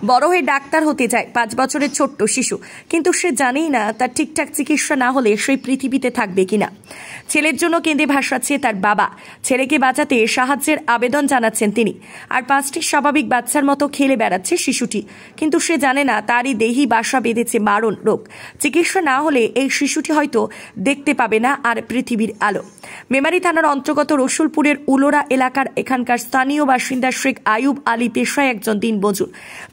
বড় হয়ে ডাক্তার হতে চায় 5 বছরের ছোট্ট শিশু, কিন্তু সে জানেই না তার ঠিকঠাক চিকিৎসা না হলে সেই পৃথিবীতে থাকবে কিনা। ছেলের জন্য কেঁদে ভাসাচ্ছে তার বাবা। ছেলেকে বাঁচাতে সাহায্যের আবেদন জানাচ্ছেন তিনি। আর 5টি স্বাভাবিক বাচ্চার মতো খেলে বেড়াচ্ছে শিশুটি, কিন্তু সে জানে না তারই দেহি বাসা বেঁধেছে মারণ রোগ। চিকিৎসা না হলে এই শিশুটি হয়তো দেখতে পাবে না আর পৃথিবীর আলো। মেমারি থানার অন্তর্গত রসুলপুরের উলোরা এলাকার এখানকার স্থানীয় বাসিন্দা শেখ আয়ুব আলী পেশায় একজন দিনমজুর।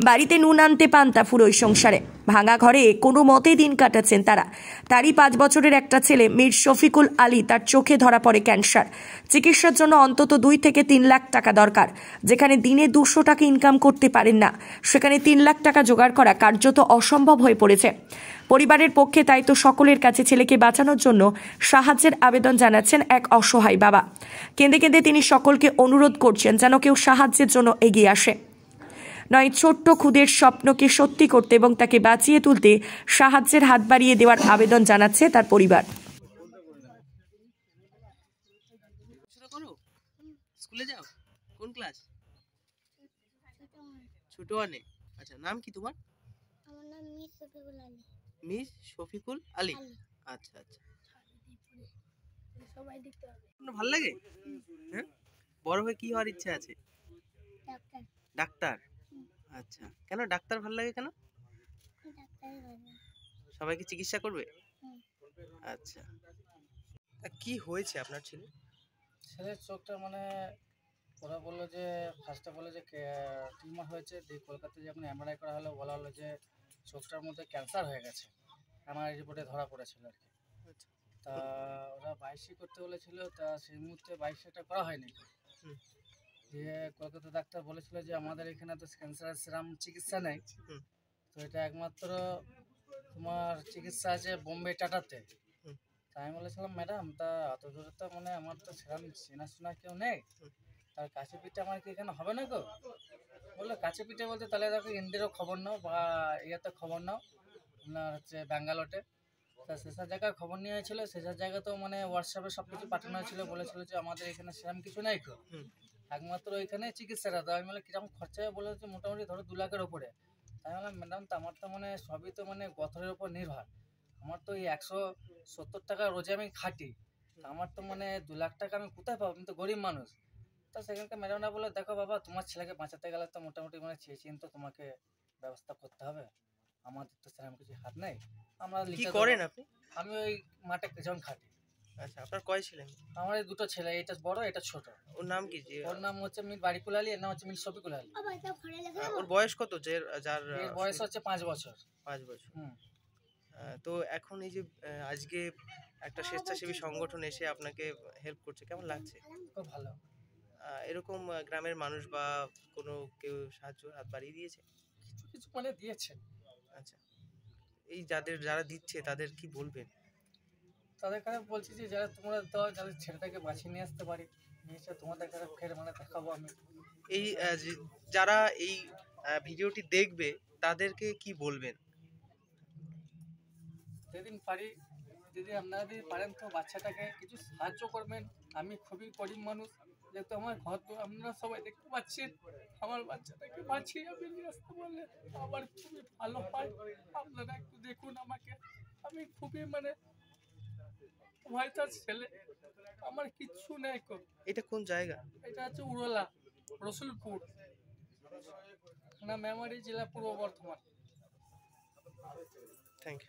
বাড়িতে নুন আনতে পান্তা ফুরোয় সংসারে। ভাঙা ঘরে কোনো মতে দিন কাটাচ্ছেন তারা। তারই 5 বছরের একটা ছেলে মীর শফিকুল আলী, তার চোখে ধরা পড়ে ক্যান্সার। চিকিৎসার জন্য অন্তত 2 থেকে 3 লাখ টাকা দরকার। যেখানে দিনে 200 টাকা ইনকাম করতে পারেন না, সেখানে 3 লাখ টাকা জোগাড় করা কার্যত অসম্ভব হয়ে পড়েছে পরিবারের পক্ষে। তাই তো সকলের কাছে ছেলেকে বাঁচানোর জন্য সাহায্যের আবেদন জানাচ্ছেন এক অসহায় বাবা। কেঁদে কেঁদে তিনি সকলকে অনুরোধ করছেন যেন কেউ সাহায্যের জন্য এগিয়ে আসে, নয় ছোট্ট খুদের স্বপ্নকে সত্যি করতে এবং তাকে বাঁচিয়ে তুলতে সাহায্যের হাত বাড়িয়ে দেওয়ার আবেদন জানাচ্ছে তার পরিবার। স্কুলে যাও? কোন ক্লাস? ছোট ওয়ানে। আচ্ছা, নাম কি তোমার? আমার নাম মিস শফিকুল আলী। মিস শফিকুল আলী। আচ্ছা আচ্ছা, সবাই দেখতে হবে। আপনার ভালো লাগে? হ্যাঁ, বড় হয়ে কি হওয়ার ইচ্ছা আছে? ডাক্তার। ডাক্তার। আচ্ছা, কেন ডাক্তার ভালো লাগে কেন? ডাক্তারই হবে। সবাইকে চিকিৎসা করবে? হুম। আচ্ছা, কি হয়েছে আপনার ছেলে? ছেলের চোখটা মানে ওরা বললো যে ফার্স্টে বললো যে টিউমার হয়েছে, দিয়ে কলকাতায় যখন এমআরআই করা হলো বলা হলো যে চোখটার মধ্যে ক্যান্সার হয়ে গেছে। এমআরআই রিপোর্টে ধরা পড়েছিল আর কি। তা ওরা 22 করতে বলেছিল, তা সেই মুহূর্তে 22টা করা হয়নি। দিয়ে কলকাতা ডাক্তার বলেছিল যে আমাদের এখানে তো ক্যান্সারের সেরকম চিকিৎসা নেই, তো এটা একমাত্র তোমার চিকিৎসা আছে বোম্বে টাটাতে। তাই আমি বলেছিলাম ম্যাডাম, তা অত দূরে তো মানে আমার তো সেরকম চেনাশোনা কেউ নেই, তার কাছে পিঠে আমার কি এখানে হবে না গো? বললো কাছে পিঠে বলতে তাহলে দেখো ইন্ডিয়ারও খবর নাও বা ইয়াতে খবর নাও, আপনার হচ্ছে ব্যাঙ্গালোরে। তা সেসব জায়গায় খবর নিয়ে হয়েছিল, সেসব জায়গা তো মানে হোয়াটসঅ্যাপে সব কিছু পাঠানো হয়েছিল, বলেছিল যে আমাদের এখানে সেরকম কিছু নেই গো, একমাত্র ওইখানে চিকিৎসাটা। তো আমি বলে কিরকম খরচা হবে? বলে হচ্ছে মোটামুটি ধরো 2 লাখের ওপরে। তাই বললাম ম্যাডাম, তো আমার তো মানে সবই তো মানে গথরের উপর নির্ভর, আমার তো এই 170 টাকা রোজে আমি খাটি, আমার তো মানে 2 লাখ টাকা আমি কোথায় পাবো? আমি তো গরিব মানুষ। তা সেখানকার ম্যাডামরা বলে দেখো বাবা, তোমার ছেলেকে বাঁচাতে গেলে তো মোটামুটি মানে চেয়েছেন তো তোমাকে ব্যবস্থা করতে হবে, আমাদের তো সেরকম কিছু হাত নেই। আমরা কি করেন আপনি? আমি ওই মাঠে যখন খাটি। আচ্ছা, আপনার কয় ছেলে? আমার এই 2টো ছেলে, এটা বড় এটা ছোট। ওর নাম কি? ওর নাম হচ্ছে মির বারিকুল আলী, এর নাম হচ্ছে মির শফিকুল আলী। ওর বয়স কত? যার এর বয়স হচ্ছে 5 বছর। 5 বছর। তো এখন এই যে আজকে একটা স্বেচ্ছাসেবী সংগঠন এসে আপনাকে হেল্প করছে, কেমন লাগছে? খুব ভালো। এরকম গ্রামের মানুষ বা কোনো কেউ সাহায্য হাত বাড়িয়ে দিয়েছে? কিছু কিছু মানে দিয়েছে। আচ্ছা, এই যারা দিচ্ছে তাদের কি বলবেন? তাদের কাছে বলছি যে যারা তোমরা দাও, যাদের ছেলেটাকে বাঁচিয়ে নিয়ে আসতে পারি, নিয়ে এসে তোমাদের কাছে ফের মানে দেখাবো আমি। এই যারা এই ভিডিওটি দেখবে তাদেরকে কি বলবেন? যেদিন পারি, যদি আপনারা যদি পারেন তো বাচ্চাটাকে কিছু সাহায্য করবেন। আমি খুবই গরিব মানুষ, যেহেতু আমার ঘর তো আপনারা সবাই দেখতে পাচ্ছেন, আমার বাচ্চাটাকে বাঁচিয়ে আমি নিয়ে আসতে পারলে আমার খুবই ভালো হয়। আপনারা একটু দেখুন আমাকে, আমি খুবই মানে ভয়টার ছেলে, আমার কিচ্ছু নেই। এটা কোন জায়গা? এটা হচ্ছে উড়লা, রসুলপুর না, মেমারি জেলা, পূর্ব বর্ধমান। Thank you.